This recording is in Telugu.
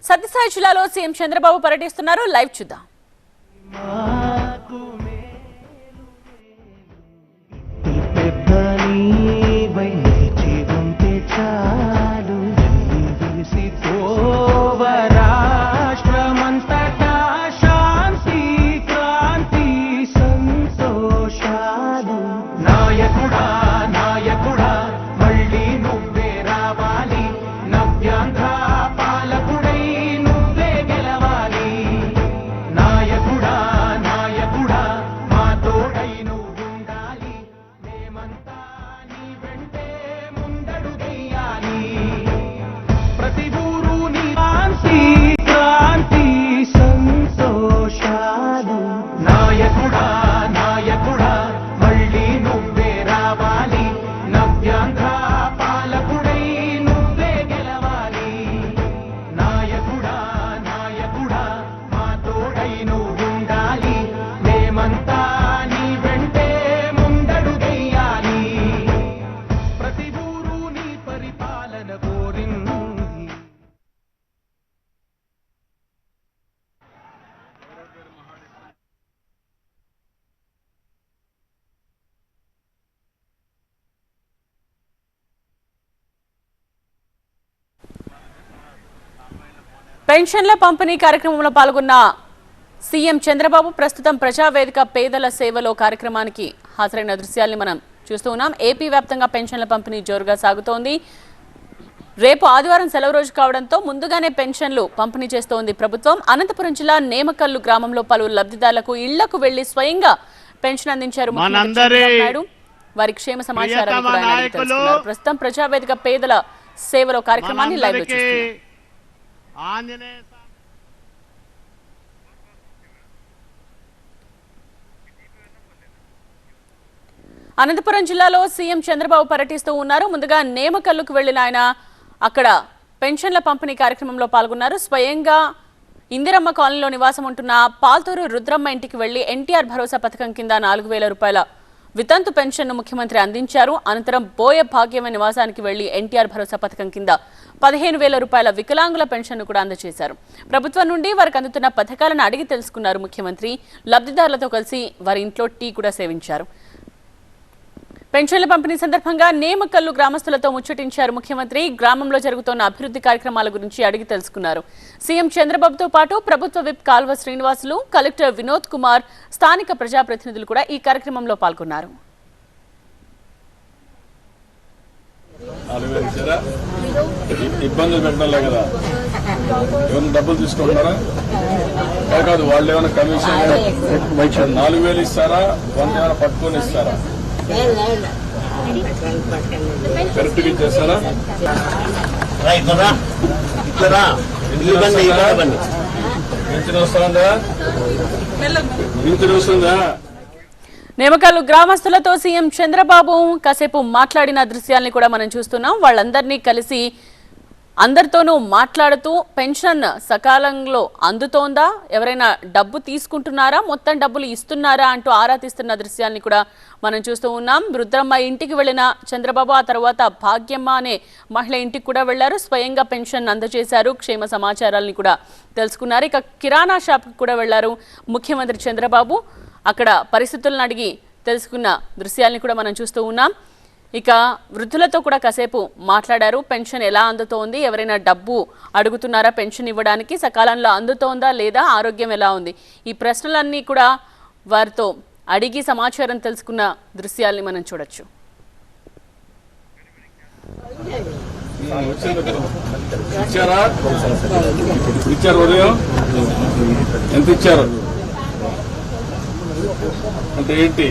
సత్యసాయి జిల్లాలో సీఎం చంద్రబాబు పర్యటిస్తున్నారు. లైవ్ చూద్దాం. పెన్షన్ల పంపిణీ కార్యక్రమంలో పాల్గొన్న సీఎం చంద్రబాబు ప్రస్తుతం ప్రజావేదిక పేదల సేవలో కార్యక్రమానికి హాజరైన దృశ్యాల్ని మనం చూస్తూ ఉన్నాం. ఏపీ వ్యాప్తంగా పెన్షన్ల పంపిణీ జోరుగా సాగుతోంది. రేపు ఆదివారం సెలవు రోజు కావడంతో ముందుగానే పెన్షన్లు పంపిణీ చేస్తోంది ప్రభుత్వం. అనంతపురం జిల్లా నేమకల్లు గ్రామంలో పలువురు లబ్ధిదారులకు ఇళ్లకు వెళ్లి స్వయంగా పెన్షన్ అందించారు ముఖ్యమంత్రి. వారి క్షేమ సమాచారాన్ని ప్రస్తుతం ప్రజావేదిక పేదల సేవలో కార్యక్రమాన్ని లైవ్ లో చూస్తున్నారు. అనంతపురం జిల్లాలో సీఎం చంద్రబాబు పర్యటిస్తూ ఉన్నారు. ముందుగా నేమకల్లుకు వెళ్లిన ఆయన అక్కడ పెన్షన్ల పంపిణీ కార్యక్రమంలో పాల్గొన్నారు. స్వయంగా ఇందిరమ్మ కాలనీలో నివాసం ఉంటున్న పాల్తూరు రుద్రమ్మ ఇంటికి వెళ్లి ఎన్టీఆర్ భరోసా పథకం కింద 4,000 రూపాయల వితంతు పెన్షన్ను ముఖ్యమంత్రి అందించారు. అనంతరం బోయ భాగ్యమ నివాసానికి వెళ్లి ఎన్టీఆర్ భరోసా పథకం కింద 15,000 రూపాయల వికలాంగుల పెన్షన్ను కూడా అందజేశారు. ప్రభుత్వం నుండి వారికి అందుతున్న పథకాలను అడిగి తెలుసుకున్నారు ముఖ్యమంత్రి. లబ్ధిదారులతో కలిసి వారి ఇంట్లో టీ కూడా సేవించారు. పెన్షన్ల పంపిణీ సందర్భంగా నేమకల్లు గ్రామస్తులతో ముచ్చటించారు ముఖ్యమంత్రి. గ్రామంలో జరుగుతున్న అభివృద్ధి కార్యక్రమాల గురించి అడిగి తెలుసుకున్నారు. సీఎం చంద్రబాబుతో పాటు ప్రభుత్వ విప్ కాల్వ శ్రీనివాసులు, కలెక్టర్ వినోద్ కుమార్, స్థానిక ప్రజాప్రతినిధులు కూడా ఈ కార్యక్రమంలో పాల్గొన్నారు. ఇబ్బందులు పెట్టాలే కదా, ఏమైనా డబ్బులు తీసుకుంటారా కాదు, వాళ్ళు ఏమైనా కమిషన్ 4,000 ఇస్తారా, 100 ఏమైనా పట్టుకొని ఇస్తారా, కరెక్ట్గా ఇచ్చేస్తారా? పింఛన్ వస్తుందా? పింఛన్ వస్తుందా? నేమకల్లు గ్రామస్తులతో సీఎం చంద్రబాబు కాసేపు మాట్లాడిన దృశ్యాల్ని కూడా మనం చూస్తున్నాం. వాళ్ళందరినీ కలిసి అందరితోనూ మాట్లాడుతూ పెన్షన్ సకాలంలో అందుతోందా, ఎవరైనా డబ్బు తీసుకుంటున్నారా, మొత్తం డబ్బులు ఇస్తున్నారా అంటూ ఆరా తీస్తున్న దృశ్యాల్ని కూడా మనం చూస్తూ ఉన్నాం. రుద్రమ్మ ఇంటికి వెళ్లిన చంద్రబాబు ఆ తర్వాత భాగ్యమ్మ అనే మహిళ ఇంటికి కూడా వెళ్లారు. స్వయంగా పెన్షన్ అందజేశారు. క్షేమ సమాచారాలని కూడా తెలుసుకున్నారు. ఇక కిరాణా షాప్కి కూడా వెళ్లారు ముఖ్యమంత్రి చంద్రబాబు. అక్కడ పరిస్థితులను అడిగి తెలుసుకున్న దృశ్యాల్ని కూడా మనం చూస్తూ ఉన్నాం. ఇక వృద్ధులతో కూడా కాసేపు మాట్లాడారు. పెన్షన్ ఎలా అందుతోంది, ఎవరైనా డబ్బు అడుగుతున్నారా పెన్షన్ ఇవ్వడానికి, సకాలంలో అందుతోందా లేదా, ఆరోగ్యం ఎలా ఉంది, ఈ ప్రశ్నలన్నీ కూడా వారితో అడిగి సమాచారం తెలుసుకున్న దృశ్యాల్ని మనం చూడొచ్చు. ఎంత ఇచ్చారు అంటే ఏంటి?